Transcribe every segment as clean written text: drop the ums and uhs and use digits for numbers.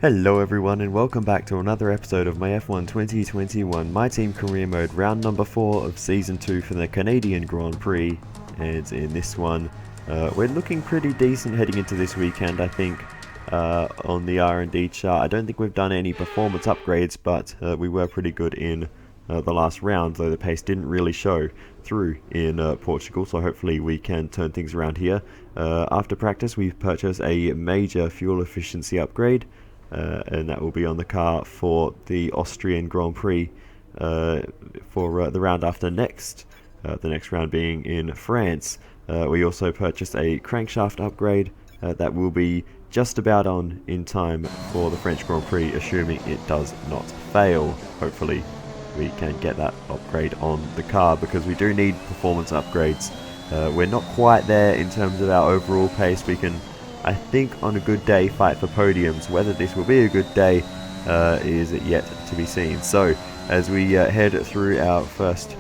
Hello everyone and welcome back to another episode of my F1 2021 My Team Career Mode round number 4 of Season 2 for the Canadian Grand Prix. And in this one, we're looking pretty decent heading into this weekend, I think, on the R&D chart. I don't think we've done any performance upgrades, but we were pretty good in the last round, though the pace didn't really show through in Portugal, so hopefully we can turn things around here. After practice, we've purchased a major fuel efficiency upgrade. And that will be on the car for the Austrian Grand Prix for the round after next, the next round being in France. We also purchased a crankshaft upgrade that will be just about on in time for the French Grand Prix, assuming it does not fail. Hopefully we can get that upgrade on the car because we do need performance upgrades. We're not quite there in terms of our overall pace. We can, I think, on a good day fight for podiums. Whether this will be a good day is yet to be seen. So as we head through our first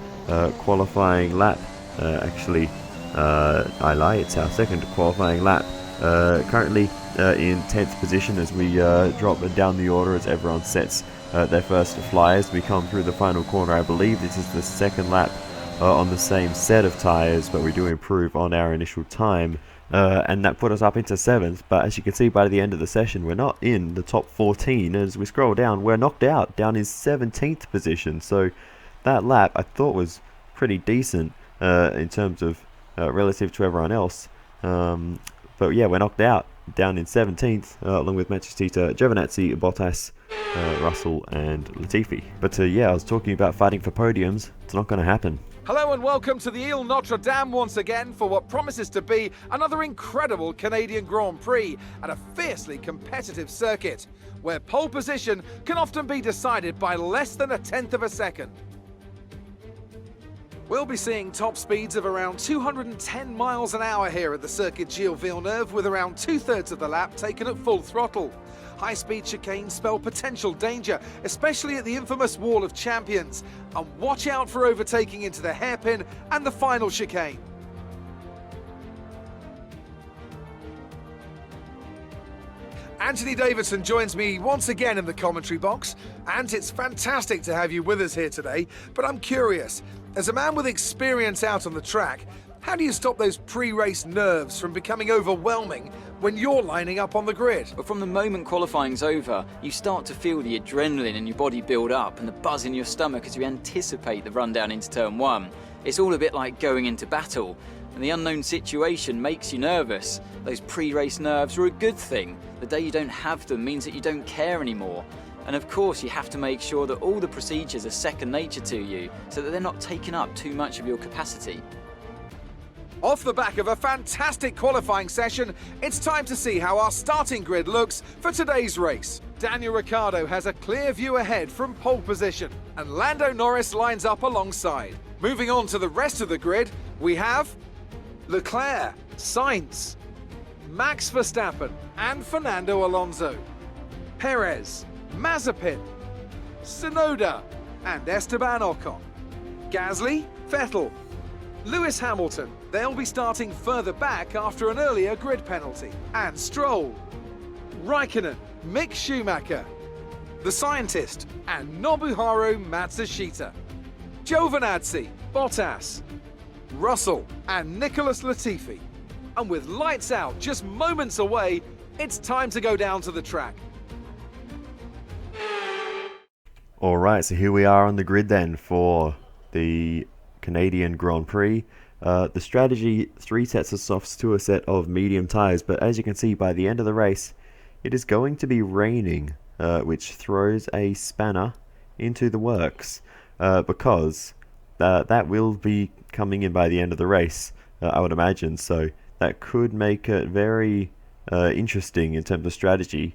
qualifying lap, actually I lie, it's our second qualifying lap, currently in 10th position as we drop down the order as everyone sets their first flyers. We come through the final corner. I believe this is the second lap on the same set of tyres, but we do improve on our initial time. And that put us up into 7th, but as you can see by the end of the session, we're not in the top 14. As we scroll down, we're knocked out, down in 17th position. So that lap I thought was pretty decent in terms of relative to everyone else. But yeah, we're knocked out, down in 17th, along with Manchester, Giovinazzi, Bottas, Russell and Latifi. But yeah, I was talking about fighting for podiums. It's not going to happen. Hello and welcome to the Ile Notre Dame once again for what promises to be another incredible Canadian Grand Prix at a fiercely competitive circuit, where pole position can often be decided by less than 1/10 of a second. We'll be seeing top speeds of around 210 miles an hour here at the Circuit Gilles Villeneuve, with around 2/3 of the lap taken at full throttle. High-speed chicanes spell potential danger, especially at the infamous Wall of Champions. And watch out for overtaking into the hairpin and the final chicane. Anthony Davidson joins me once again in the commentary box, and it's fantastic to have you with us here today. But I'm curious, as a man with experience out on the track, how do you stop those pre-race nerves from becoming overwhelming when you're lining up on the grid? But from the moment qualifying's over, you start to feel the adrenaline in your body build up and the buzz in your stomach as you anticipate the run down into turn 1. It's all a bit like going into battle, and the unknown situation makes you nervous. Those pre-race nerves are a good thing. The day you don't have them means that you don't care anymore. And of course you have to make sure that all the procedures are second nature to you, so that they're not taking up too much of your capacity. Off the back of a fantastic qualifying session, it's time to see how our starting grid looks for today's race. Daniel Ricciardo has a clear view ahead from pole position, and Lando Norris lines up alongside. Moving on to the rest of the grid, we have Leclerc, Sainz, Max Verstappen and Fernando Alonso, Perez, Mazepin, Tsunoda and Esteban Ocon, Gasly, Vettel, Lewis Hamilton, they'll be starting further back after an earlier grid penalty, and Stroll, Raikkonen, Mick Schumacher, the Scientist, and Nobuharu Matsushita, Giovinazzi, Bottas, Russell, and Nicholas Latifi. And with lights out just moments away, it's time to go down to the track. Alright, so here we are on the grid then for the Canadian Grand Prix. The strategy, 3 sets of softs to a set of medium tyres, but as you can see by the end of the race it is going to be raining, which throws a spanner into the works, because that will be coming in by the end of the race, I would imagine, so that could make it very interesting in terms of strategy.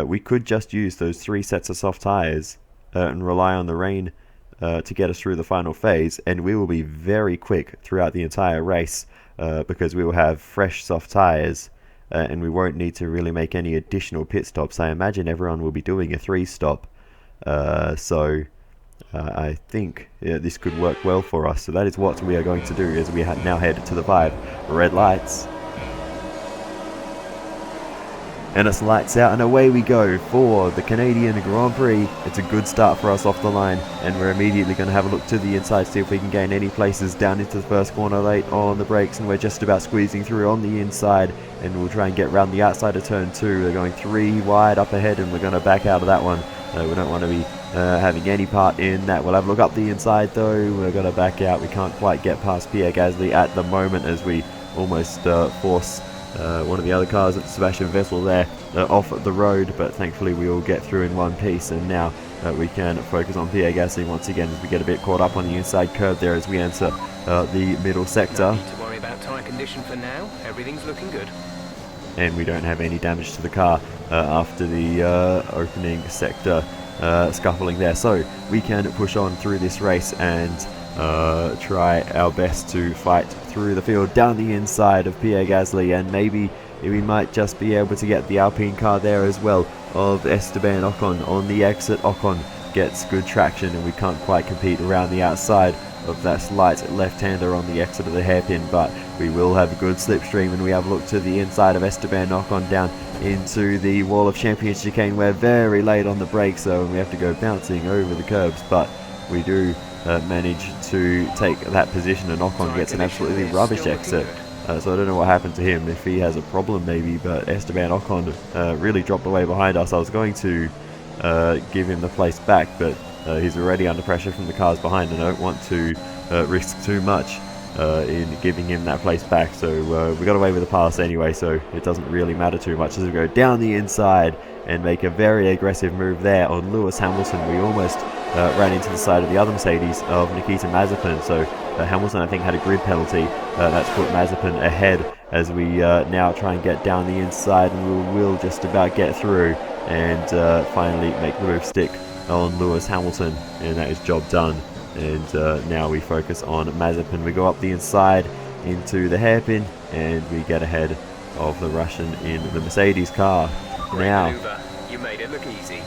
We could just use those 3 sets of soft tyres and rely on the rain to get us through the final phase, and we will be very quick throughout the entire race because we will have fresh soft tyres and we won't need to really make any additional pit stops. I imagine everyone will be doing a 3-stop, so I think this could work well for us. So that is what we are going to do as we now head to the 5 red lights. And it's lights out and away we go for the Canadian Grand Prix. It's a good start for us off the line, and we're immediately going to have a look to the inside, see if we can gain any places down into the first corner late on the brakes, and we're just about squeezing through on the inside, and we'll try and get around the outside of turn 2. We're going 3 wide up ahead, and we're going to back out of that one. We don't want to be having any part in that. We'll have a look up the inside though. We're going to back out. We can't quite get past Pierre Gasly at the moment as we almost force one of the other cars at Sebastian Vettel there off the road, but thankfully we all get through in one piece, and now we can focus on Pierre Gasly once again as we get a bit caught up on the inside curve there as we enter the middle sector. No need to worry about tyre condition for now. Everything's looking good. And we don't have any damage to the car after the opening sector scuffling there, so we can push on through this race and try our best to fight through the field down the inside of Pierre Gasly, and maybe we might just be able to get the Alpine car there as well of Esteban Ocon on the exit. Ocon gets good traction, and we can't quite compete around the outside of that slight left-hander on the exit of the hairpin, but we will have a good slipstream, and we have a look to the inside of Esteban Ocon down into the Wall of Champions chicane. We're very late on the brakes though, and we have to go bouncing over the curbs, but we do manage to take that position, and Ocon gets an absolutely rubbish exit. So I don't know what happened to him, if he has a problem maybe, but Esteban Ocon really dropped away behind us. I was going to give him the place back, but he's already under pressure from the cars behind, and I don't want to risk too much in giving him that place back. So we got away with the pass anyway, so it doesn't really matter too much as we go down the inside and make a very aggressive move there on Lewis Hamilton. We almost ran into the side of the other Mercedes of Nikita Mazepin, so Hamilton I think had a grid penalty. That's put Mazepin ahead as we now try and get down the inside, and we will just about get through and finally make the move stick on Lewis Hamilton, and that is job done. And now we focus on Mazepin. We go up the inside into the hairpin, and we get ahead of the Russian in the Mercedes car. Now you made it look easy.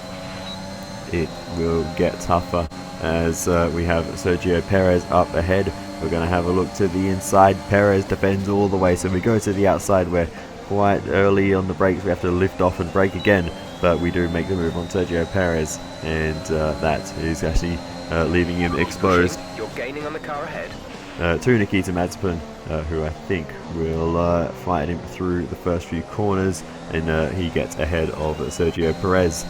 It will get tougher as we have Sergio Perez up ahead. We're going to have a look to the inside. Perez defends all the way, so we go to the outside. We're quite early on the brakes. We have to lift off and brake again, but we do make the move on Sergio Perez, and that is actually leaving him exposed. You're gaining on the car ahead. To Nikita Mazepin, who I think will fight him through the first few corners, and he gets ahead of Sergio Perez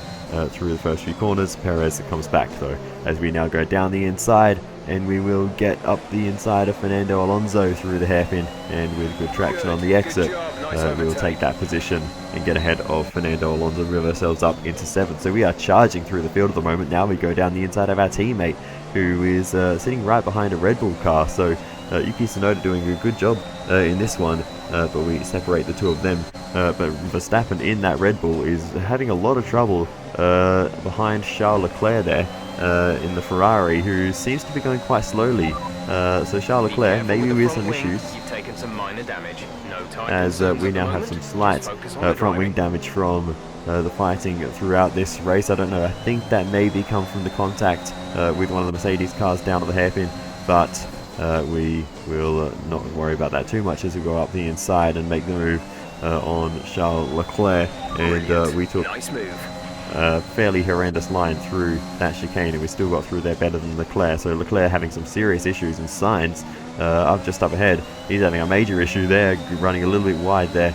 through the first few corners. Perez comes back though as we now go down the inside, and we will get up the inside of Fernando Alonso through the hairpin, and with good traction on the exit we will take that position and get ahead of Fernando Alonso, move ourselves up into 7th. So we are charging through the field at the moment. Now we go down the inside of our teammate, who is sitting right behind a Red Bull car. So Yuki Tsunoda doing a good job in this one, but we separate the two of them. But Verstappen in that Red Bull is having a lot of trouble behind Charles Leclerc there in the Ferrari, who seems to be going quite slowly. So Charles Leclerc maybe with some issues, You've taken some minor damage. No time as we now have some slight front wing damage from the fighting throughout this race. I don't know, I think that maybe come from the contact with one of the Mercedes cars down at the hairpin, but we will not worry about that too much as we go up the inside and make the move on Charles Leclerc. And we took nice move. a fairly horrendous line through that chicane, and we still got through there better than Leclerc. So Leclerc having some serious issues, and Sainz just up ahead, he's having a major issue there, running a little bit wide there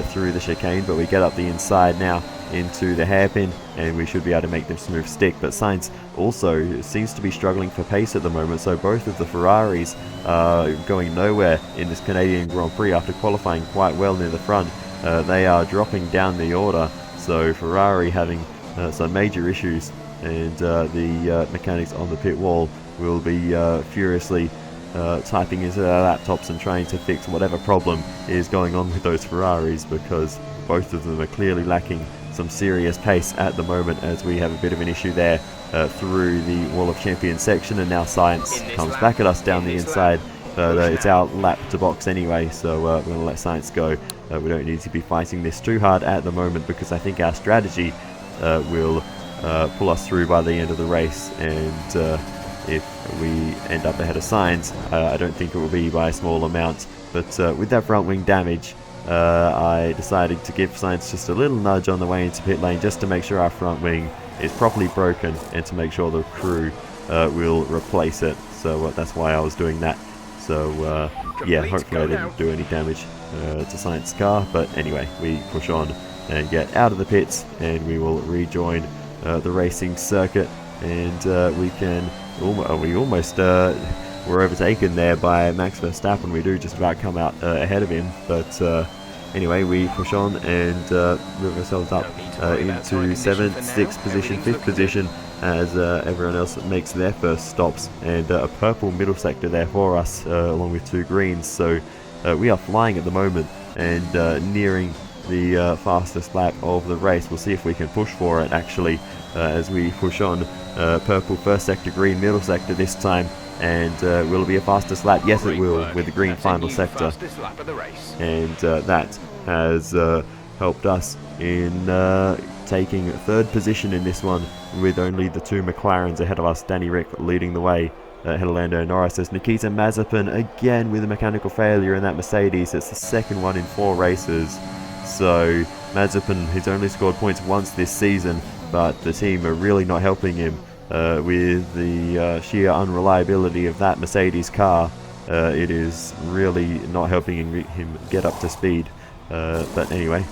through the chicane. But we get up the inside now into the hairpin, and we should be able to make this move stick. But Sainz also seems to be struggling for pace at the moment, so both of the Ferraris are going nowhere in this Canadian Grand Prix after qualifying quite well near the front. They are dropping down the order, so Ferrari having some major issues, and the mechanics on the pit wall will be furiously typing into their laptops and trying to fix whatever problem is going on with those Ferraris, because both of them are clearly lacking some serious pace at the moment, as we have a bit of an issue there through the Wall of Champions section. And now Sainz comes back at us down the inside, but it's our lap to box anyway, so we're going to let Sainz go. We don't need to be fighting this too hard at the moment, because I think our strategy will pull us through by the end of the race. And if we end up ahead of Sainz, I don't think it will be by a small amount, but with that front wing damage, I decided to give Science just a little nudge on the way into pit lane just to make sure our front wing is properly broken and to make sure the crew will replace it. So that's why I was doing that. So yeah, hopefully I didn't do any damage to Science's car. But anyway, we push on and get out of the pits, and we will rejoin the racing circuit, and we can almost were overtaken there by Max Verstappen. We do just about come out ahead of him, but anyway, we push on and move ourselves up into 7th, 6th position, 5th position, as everyone else makes their first stops, and a purple middle sector there for us, along with 2 greens. So we are flying at the moment and nearing the fastest lap of the race. We'll see if we can push for it actually as we push on. Purple first sector, green middle sector this time. And will it be a fastest lap? Yes, it will, with the green final sector. And that has helped us in taking 3rd position in this one, with only the 2 McLarens ahead of us. Danny Rick leading the way ahead of Lando Norris, as Nikita Mazepin again with a mechanical failure in that Mercedes. It's the 2nd one in 4 races. So Mazepin has only scored points once this season, but the team are really not helping him. With the sheer unreliability of that Mercedes car, it is really not helping him get up to speed. But anyway,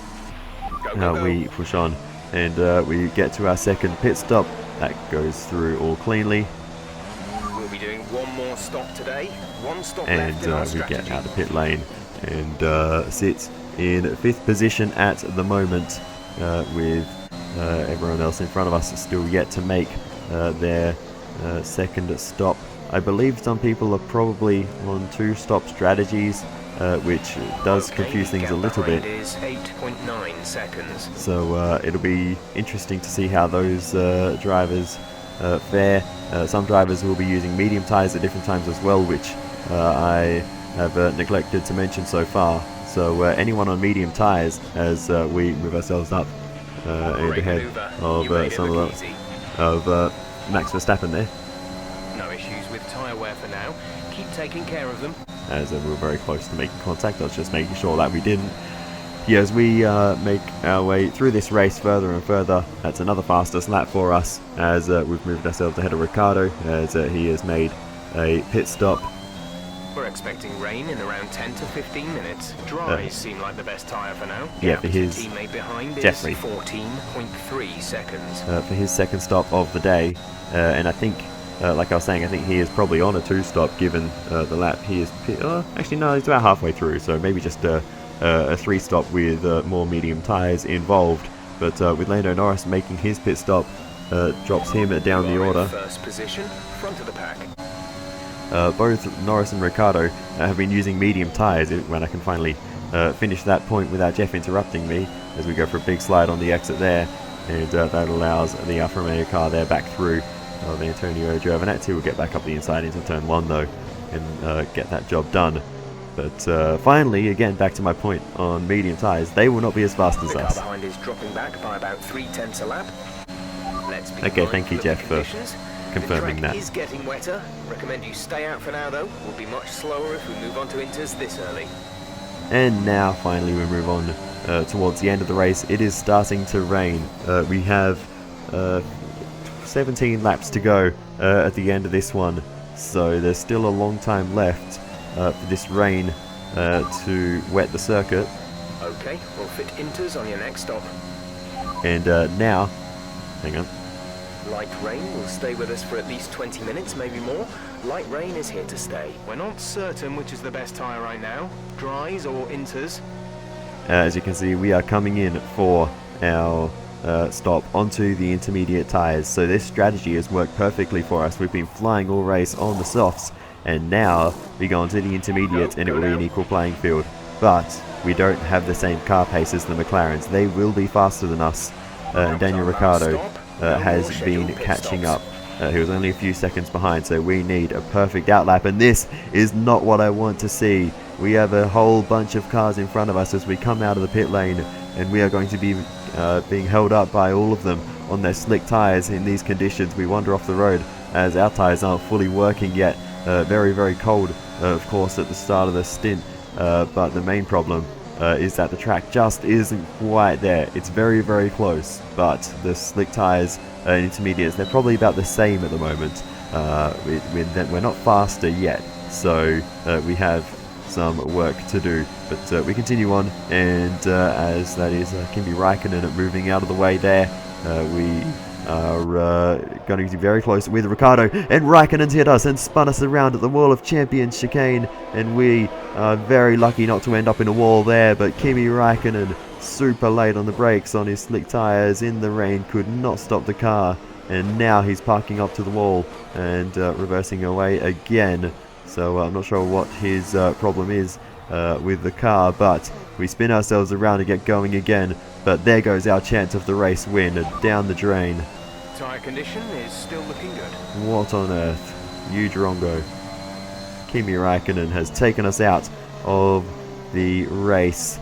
we push on, and we get to our 2nd pit stop. That goes through all cleanly. We'll be doing one more stop today. One stop and left in our we strategy. get out of pit lane and sit in 5th position at the moment, with everyone else in front of us still yet to make their 2nd stop. I believe some people are probably on 2-stop strategies, which does confuse things a little bit. Is 8.9 seconds. So it'll be interesting to see how those drivers fare. Some drivers will be using medium tyres at different times as well, which I have neglected to mention so far. So anyone on medium tyres, as we move ourselves up and ahead of Max Verstappen there. No issues with tyre wear for now. Keep taking care of them. As we were very close to making contact, I was just making sure that we didn't. Yeah, as we make our way through this race further and further, that's another fastest lap for us, as we've moved ourselves ahead of Ricciardo, as he has made a pit stop. We're expecting rain in around 10 to 15 minutes. Dries seem like the best tyre for now. Yeah, for his teammate behind definitely 14.3 seconds. For his 2nd stop of the day, and I think, like I was saying, I think he is probably on a 2-stop given the lap he is. Actually, no, he's about halfway through, so maybe just a 3-stop with more medium tyres involved. But with Lando Norris making his pit stop, drops him down the order. First position, front of the pack. Both Norris and Ricciardo have been using medium tyres, when I can finally finish that point without Jeff interrupting me, as we go for a big slide on the exit there, and that allows the Alfa Romeo car there back through of Antonio Giovinazzi. Will get back up the inside into turn 1 though, and get that job done. But finally, again, back to my point on medium tyres, they will not be as fast as The car us. behind is dropping back by about 0.3 a lap. Let's be Okay, thank you, mindful of Jeff, the for conditions. confirming the that. track is getting wetter. Recommend you stay out for now though. We'll be much slower if we move on to inters this early. And now finally we move on towards the end of the race. It is starting to rain. We have 17 laps to go at the end of this one, so there's still a long time left for this rain to wet the circuit. Okay, we'll fit inters on your next stop. And now, hang on. Light rain will stay with us for at least 20 minutes, maybe more. Light rain is here to stay. We're not certain which is the best tyre right now, dries or inters. As you can see, we are coming in for our stop onto the intermediate tyres. So this strategy has worked perfectly for us. We've been flying all race on the softs, and now we go onto the intermediate and it will be an equal playing field. But we don't have the same car pace as the McLarens. They will be faster than us. And Daniel Ricciardo has been catching up. He was only a few seconds behind, so we need a perfect outlap, and this is not what I want to see. We have a whole bunch of cars in front of us as we come out of the pit lane, and we are going to be being held up by all of them on their slick tyres in these conditions. We wander off the road as our tyres aren't fully working yet. Very, very cold, of course, at the start of the stint, but the main problem is that the track just isn't quite there. It's very, very close, but the slick tyres and intermediates, they're probably about the same at the moment. We're not faster yet, so we have some work to do, but we continue on, and as that is Kimi Raikkonen moving out of the way there, we are going to be very close with Ricciardo, and Raikkonen's hit us and spun us around at the Wall of Champions chicane, and we are very lucky not to end up in a wall there, but Kimi Raikkonen, super late on the brakes on his slick tyres in the rain, could not stop the car, and now he's parking up to the wall and reversing away again. So I'm not sure what his problem is with the car, but we spin ourselves around and get going again, but there goes our chance of the race win down the drain. Tyre condition is still looking good. What on earth? Drongo. Kimi Raikkonen has taken us out of the race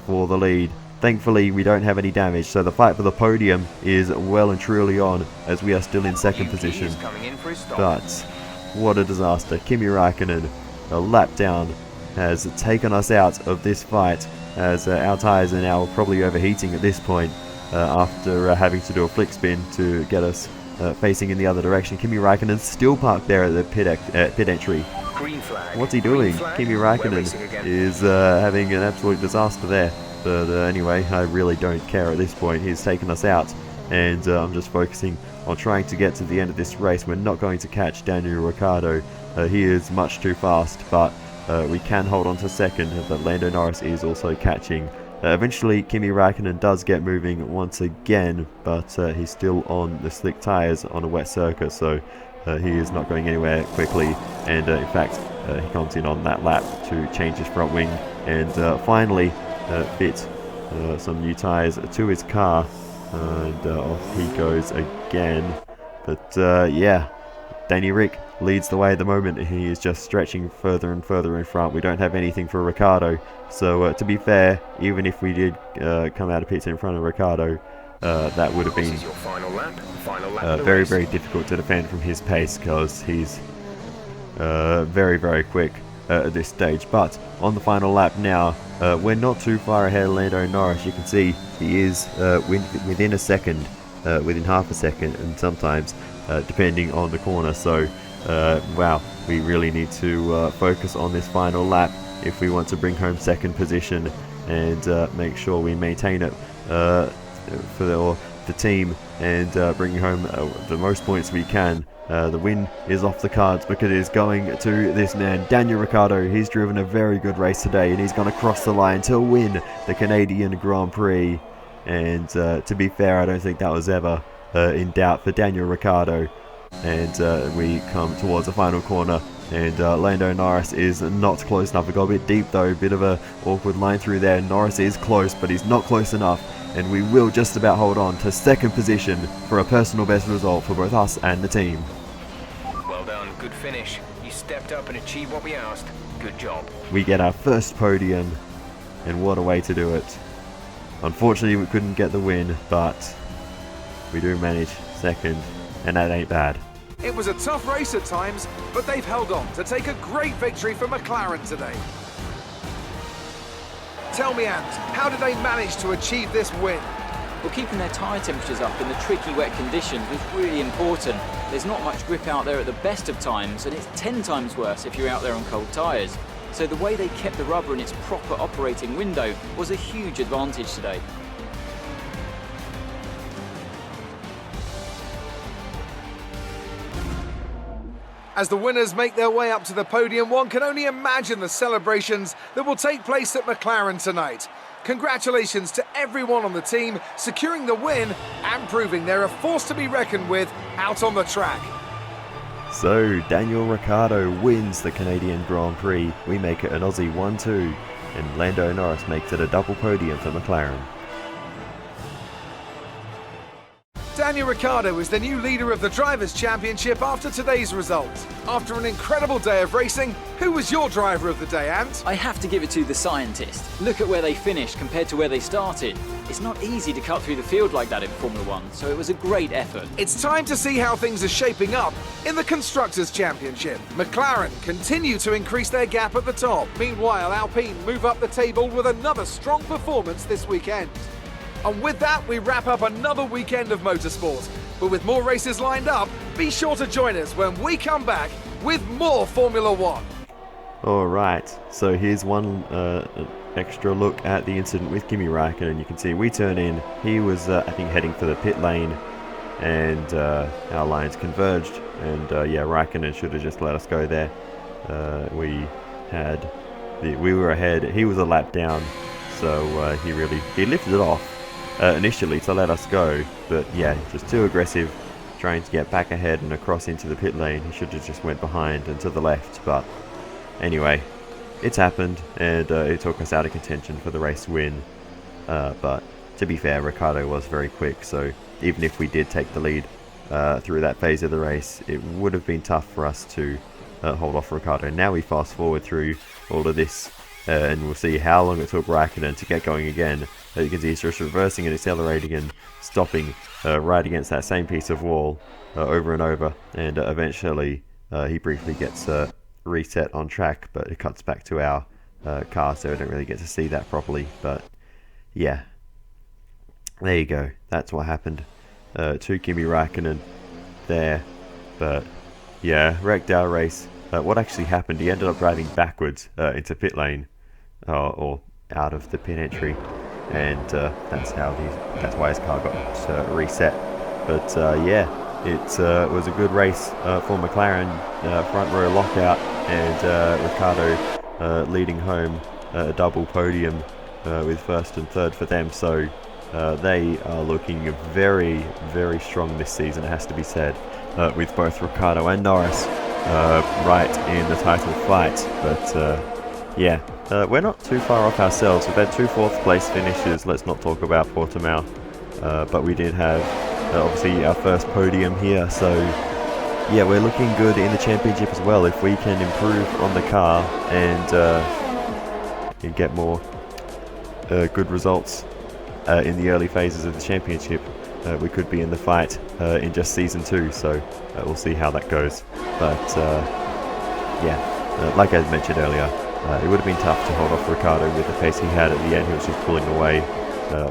for the lead. Thankfully, we don't have any damage, so the fight for the podium is well and truly on, as we are still in second position. But what a disaster. Kimi Raikkonen, a lap down, has taken us out of this fight, as our tyres are now probably overheating at this point, after having to do a flick spin to get us facing in the other direction. Kimi Raikkonen still parked there at the pit entry. Green flag. What's he doing? Kimi Raikkonen is having an absolute disaster there. But anyway, I really don't care at this point. He's taken us out, and I'm just focusing on trying to get to the end of this race. We're not going to catch Daniel Ricciardo. He is much too fast, but we can hold on to second. But Lando Norris is also catching. Eventually, Kimi Raikkonen does get moving once again, but he's still on the slick tyres on a wet circuit, so he is not going anywhere quickly. And in fact, he comes in on that lap to change his front wing and finally fit some new tyres to his car, and off he goes again. But yeah, Danny Rick leads the way at the moment. He is just stretching further and further in front. We don't have anything for Ricciardo, so to be fair, even if we did come out of pits in front of Ricciardo, that would have been very, very difficult to defend from his pace, because he's very, very quick at this stage. But on the final lap now, we're not too far ahead of Lando Norris. You can see he is within a second, within half a second, and sometimes depending on the corner. So wow, we really need to focus on this final lap if we want to bring home second position and make sure we maintain it for the team and bring home the most points we can. The win is off the cards because it is going to this man, Daniel Ricciardo. He's driven a very good race today, and he's going to cross the line to win the Canadian Grand Prix. And to be fair, I don't think that was ever in doubt for Daniel Ricciardo. And we come towards the final corner, and Lando Norris is not close enough. We got a bit deep though, a bit of a awkward line through there. Norris is close, but he's not close enough, and we will just about hold on to second position for a personal best result for both us and the team. Well done, good finish. You stepped up and achieved what we asked. Good job. We get our first podium, and what a way to do it. Unfortunately, we couldn't get the win, but we do manage second, and that ain't bad. It was a tough race at times, but they've held on to take a great victory for McLaren today. Tell me, Ant, how did they manage to achieve this win? Well, keeping their tyre temperatures up in the tricky wet conditions was really important. There's not much grip out there at the best of times, and it's 10 times worse if you're out there on cold tyres. So the way they kept the rubber in its proper operating window was a huge advantage today. As the winners make their way up to the podium, one can only imagine the celebrations that will take place at McLaren tonight. Congratulations to everyone on the team, securing the win and proving they're a force to be reckoned with out on the track. So, Daniel Ricciardo wins the Canadian Grand Prix. We make it an Aussie 1-2, and Lando Norris makes it a double podium for McLaren. Daniel Ricciardo is the new leader of the Drivers' Championship after today's result. After an incredible day of racing, who was your driver of the day, Ant? I have to give it to the scientist. Look at where they finished compared to where they started. It's not easy to cut through the field like that in Formula One, so it was a great effort. It's time to see how things are shaping up in the Constructors' Championship. McLaren continue to increase their gap at the top. Meanwhile, Alpine move up the table with another strong performance this weekend. And with that, we wrap up another weekend of motorsport. But with more races lined up, be sure to join us when we come back with more Formula One. Alright, so here's one extra look at the incident with Kimi Räikkönen. You can see we turn in. He was, I think, heading for the pit lane, and our lines converged. And yeah, Räikkönen should have just let us go there. We were ahead. He was a lap down, so he lifted it off initially to let us go. But yeah, just too aggressive, trying to get back ahead and across into the pit lane. He should have just went behind and to the left. But anyway, it's happened, and it took us out of contention for the race win. But to be fair, Ricciardo was very quick, so even if we did take the lead through that phase of the race, it would have been tough for us to hold off Ricciardo. Now we fast forward through all of this, and we'll see how long it took Räikkönen to get going again. You can see he's just reversing and accelerating and stopping right against that same piece of wall over and over, and eventually he briefly gets reset on track, but it cuts back to our car, so I don't really get to see that properly. But yeah, there you go, that's what happened to Kimi Räikkönen there. But yeah, wrecked our race. What actually happened, he ended up driving backwards into pit lane, or out of the pit entry, and that's why his car got reset. But yeah, it was a good race for McLaren, front row lockout, and Ricciardo leading home a double podium with first and third for them. So they are looking very, very strong this season, it has to be said, with both Ricciardo and Norris right in the title fight. But yeah, we're not too far off ourselves. We've had 2 4th place finishes. Let's not talk about Portimao, but we did have obviously our first podium here. So yeah, we're looking good in the championship as well. If we can improve on the car and get more good results in the early phases of the championship, we could be in the fight in just season 2. So we'll see how that goes. But yeah, like I mentioned earlier, it would have been tough to hold off Ricciardo with the pace he had at the end. He was just pulling away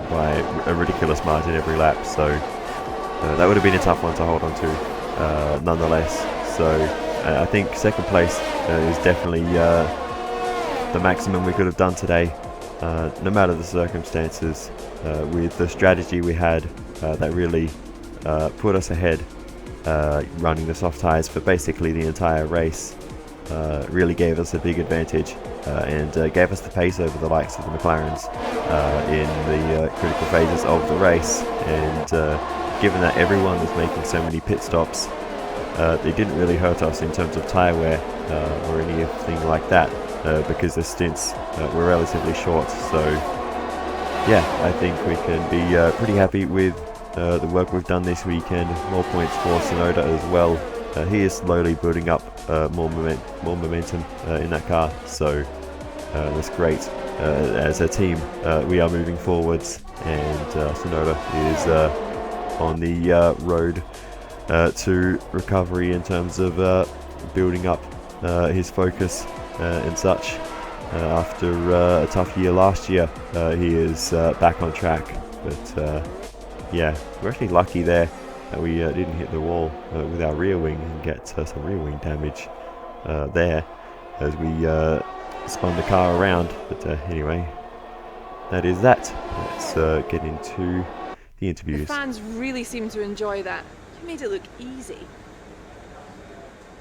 by a ridiculous margin every lap. So that would have been a tough one to hold on to nonetheless. So I think second place is definitely the maximum we could have done today, no matter the circumstances. With the strategy we had that really put us ahead, running the soft tyres for basically the entire race, really gave us a big advantage, and gave us the pace over the likes of the McLarens in the critical phases of the race. And given that everyone was making so many pit stops, they didn't really hurt us in terms of tyre wear or anything like that, because the stints were relatively short. So yeah, I think we can be pretty happy with the work we've done this weekend. More points for Tsunoda as well. He is slowly building up more momentum in that car, so that's great. As a team, we are moving forwards, and Tsunoda is on the road to recovery in terms of building up his focus and such. After a tough year last year, he is back on track. But yeah, we're actually lucky there that we didn't hit the wall with our rear wing and get some rear wing damage there as we spun the car around. But anyway, that is that. Let's get into the interviews. The fans really seem to enjoy that. You made it look easy.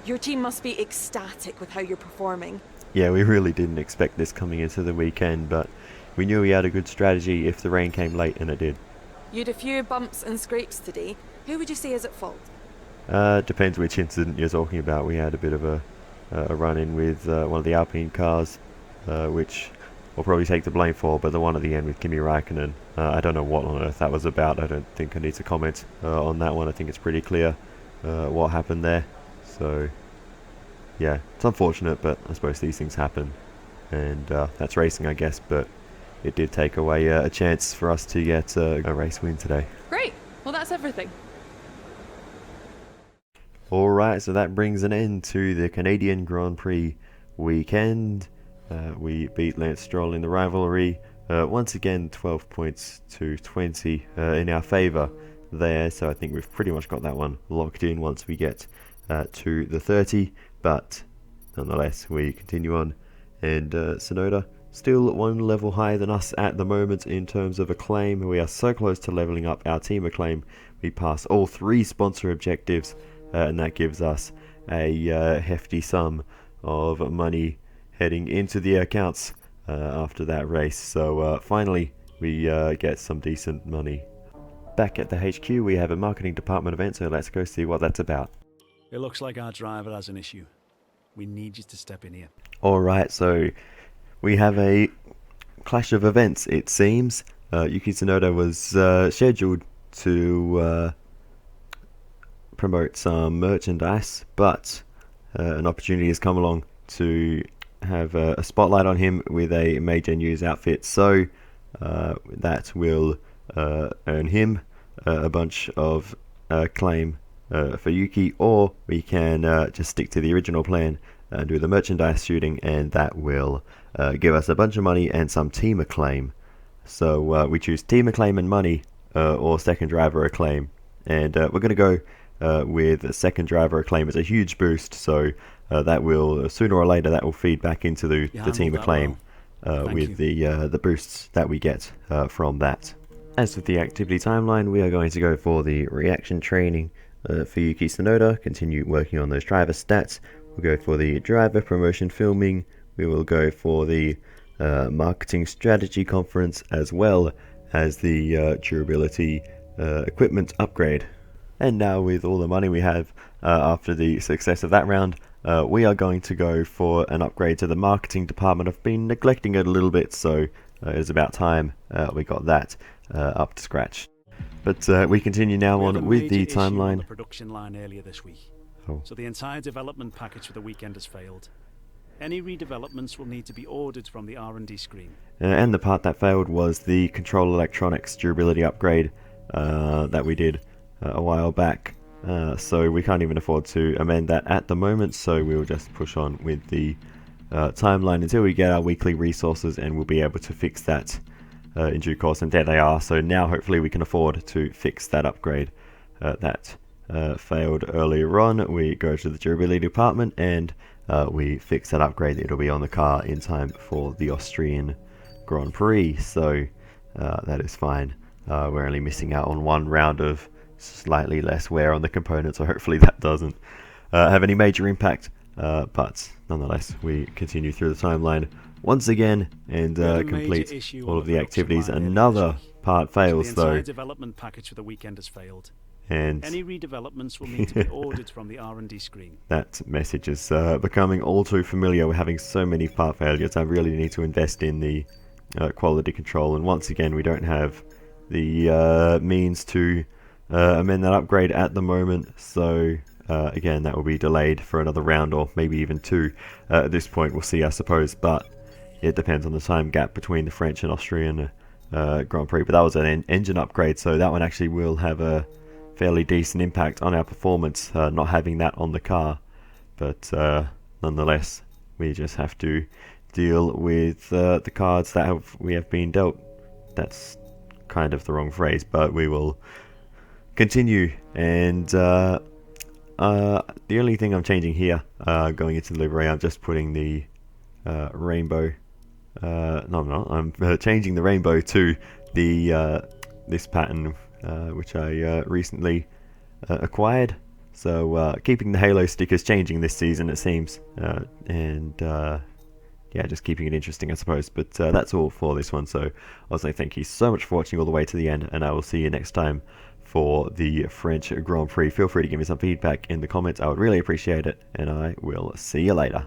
Your team must be ecstatic with how you're performing. Yeah, we really didn't expect this coming into the weekend, but we knew we had a good strategy if the rain came late, and it did. You had a few bumps and scrapes today. Who would you say is at fault? Depends which incident you're talking about. We had a bit of a run-in with one of the Alpine cars, which will probably take the blame for, but the one at the end with Kimi Räikkönen, I don't know what on earth that was about. I don't think I need to comment on that one. I think it's pretty clear what happened there. So, yeah, it's unfortunate, but I suppose these things happen. And that's racing, I guess, but it did take away a chance for us to get a race win today. Great. Well, that's everything. Alright, so that brings an end to the Canadian Grand Prix weekend. We beat Lance Stroll in the rivalry. Once again, 12 points to 20 in our favour there. So I think we've pretty much got that one locked in once we get to the 30. But nonetheless, we continue on. And Tsunoda still one level higher than us at the moment in terms of acclaim. We are so close to leveling up our team acclaim. We pass all 3 sponsor objectives. And that gives us a hefty sum of money heading into the accounts after that race. So finally we get some decent money. Back at the HQ we have a marketing department event, so let's go see what that's about. It looks like our driver has an issue. We need you to step in here. Alright, so we have a clash of events, it seems. Yuki Tsunoda was scheduled to promote some merchandise, but an opportunity has come along to have a spotlight on him with a major news outfit, so that will earn him a bunch of claim for Yuki, or we can just stick to the original plan and do the merchandise shooting, and that will give us a bunch of money and some team acclaim. So we choose team acclaim and money, or second driver acclaim, and we're going to go with a second driver acclaim as a huge boost, so that will sooner or later that will feed back into the team acclaim with the boosts that we get from that. As with the activity timeline, we are going to go for the reaction training for Yuki Tsunoda, continue working on those driver stats. We'll go for the driver promotion filming, we will go for the marketing strategy conference, as well as the durability equipment upgrade. And now with all the money we have after the success of that round, we are going to go for an upgrade to the marketing department. I've been neglecting it a little bit, so it's about time we got that up to scratch. But we continue now on with the timeline. On the production line earlier this week. So the entire development package for the weekend has failed. Any redevelopments will need to be ordered from the R&D screen. And the part that failed was the control electronics durability upgrade that we did a while back, so we can't even afford to amend that at the moment, so we'll just push on with the timeline until we get our weekly resources, and we'll be able to fix that in due course, and there they are. So now hopefully we can afford to fix that upgrade that failed earlier on. We go to the durability department and we fix that upgrade. It'll be on the car in time for the Austrian Grand Prix, so that is fine. We're only missing out on one round of slightly less wear on the components, so hopefully that doesn't have any major impact, but nonetheless we continue through the timeline once again and complete all of the activities. Another part fails though. The development package for the weekend has failed. And any redevelopments will need to be ordered from the R&D screen. That message is becoming all too familiar. We're having so many part failures. I really need to invest in the quality control, and once again we don't have the means to amend that upgrade at the moment, so again that will be delayed for another round, or maybe even 2 at this point. We'll see, I suppose, but it depends on the time gap between the French and Austrian Grand Prix. But that was an engine upgrade, so that one actually will have a fairly decent impact on our performance, not having that on the car. But nonetheless we just have to deal with the cards that we have been dealt. That's kind of the wrong phrase, but we will continue. And the only thing I'm changing here, going into the livery, I'm just putting the rainbow. No, I'm not. I'm changing the rainbow to the this pattern, which I recently acquired. So keeping the halo stickers changing this season, it seems, and yeah, just keeping it interesting, I suppose. But that's all for this one. So I'll say thank you so much for watching all the way to the end, and I will see you next time for the French Grand Prix. Feel free to give me some feedback in the comments. I would really appreciate it, and I will see you later.